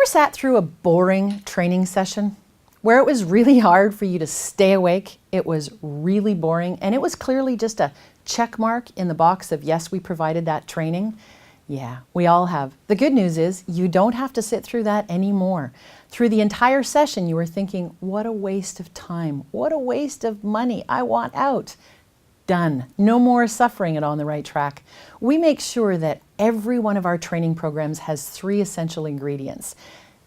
sat through a boring training session where it was really hard for you to stay awake? It was really boring, and it was clearly just a check mark in the box of yes, we provided that training. Yeah, we all have. The good news is you don't have to sit through that anymore. Through the entire session, you were thinking, what a waste of time. What a waste of money. I want out. Done. No more suffering at On the Right Track. We make sure that every one of our training programs has 3 essential ingredients.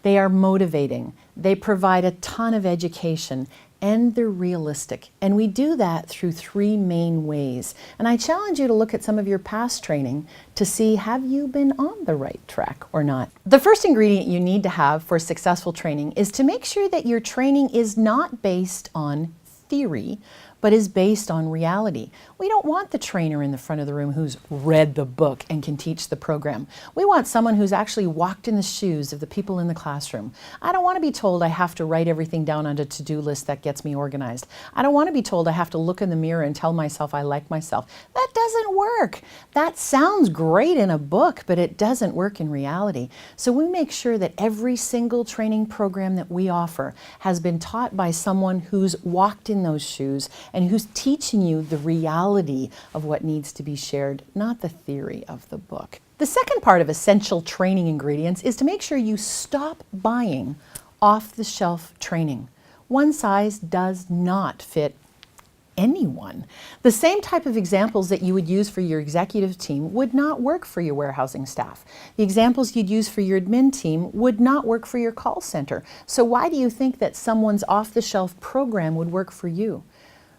They are motivating, they provide a ton of education, and they're realistic. And we do that through 3 main ways. And I challenge you to look at some of your past training to see, have you been on the right track or not? The first ingredient you need to have for successful training is to make sure that your training is not based on theory, but is based on reality. We don't want the trainer in the front of the room who's read the book and can teach the program. We want someone who's actually walked in the shoes of the people in the classroom. I don't want to be told I have to write everything down on a to-do list that gets me organized. I don't want to be told I have to look in the mirror and tell myself I like myself. That doesn't work. That sounds great in a book, but it doesn't work in reality. So we make sure that every single training program that we offer has been taught by someone who's walked in those shoes and who's teaching you the reality of what needs to be shared, not the theory of the book. The second part of essential training ingredients is to make sure you stop buying off-the-shelf training. One size does not fit anyone. The same type of examples that you would use for your executive team would not work for your warehousing staff. The examples you'd use for your admin team would not work for your call center. So why do you think that someone's off-the-shelf program would work for you?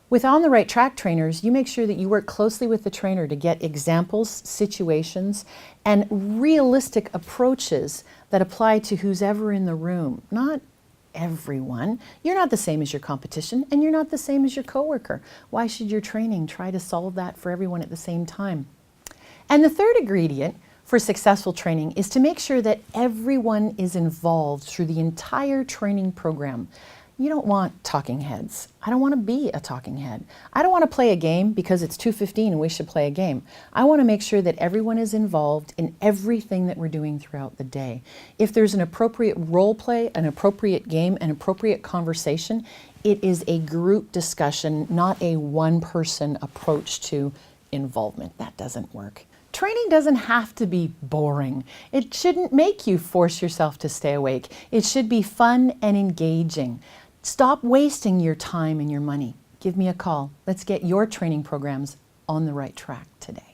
With On the Right Track trainers, you make sure that you work closely with the trainer to get examples, situations, and realistic approaches that apply to who's ever in the room, not everyone. You're not the same as your competition, and you're not the same as your coworker. Why should your training try to solve that for everyone at the same time? And the third ingredient for successful training is to make sure that everyone is involved through the entire training program. You don't want talking heads. I don't want to be a talking head. I don't want to play a game because it's 2:15 and we should play a game. I want to make sure that everyone is involved in everything that we're doing throughout the day. If there's an appropriate role play, an appropriate game, an appropriate conversation, it is a group discussion, not a one-person approach to involvement. That doesn't work. Training doesn't have to be boring. It shouldn't make you force yourself to stay awake. It should be fun and engaging. Stop wasting your time and your money. Give me a call. Let's get your training programs on the right track today.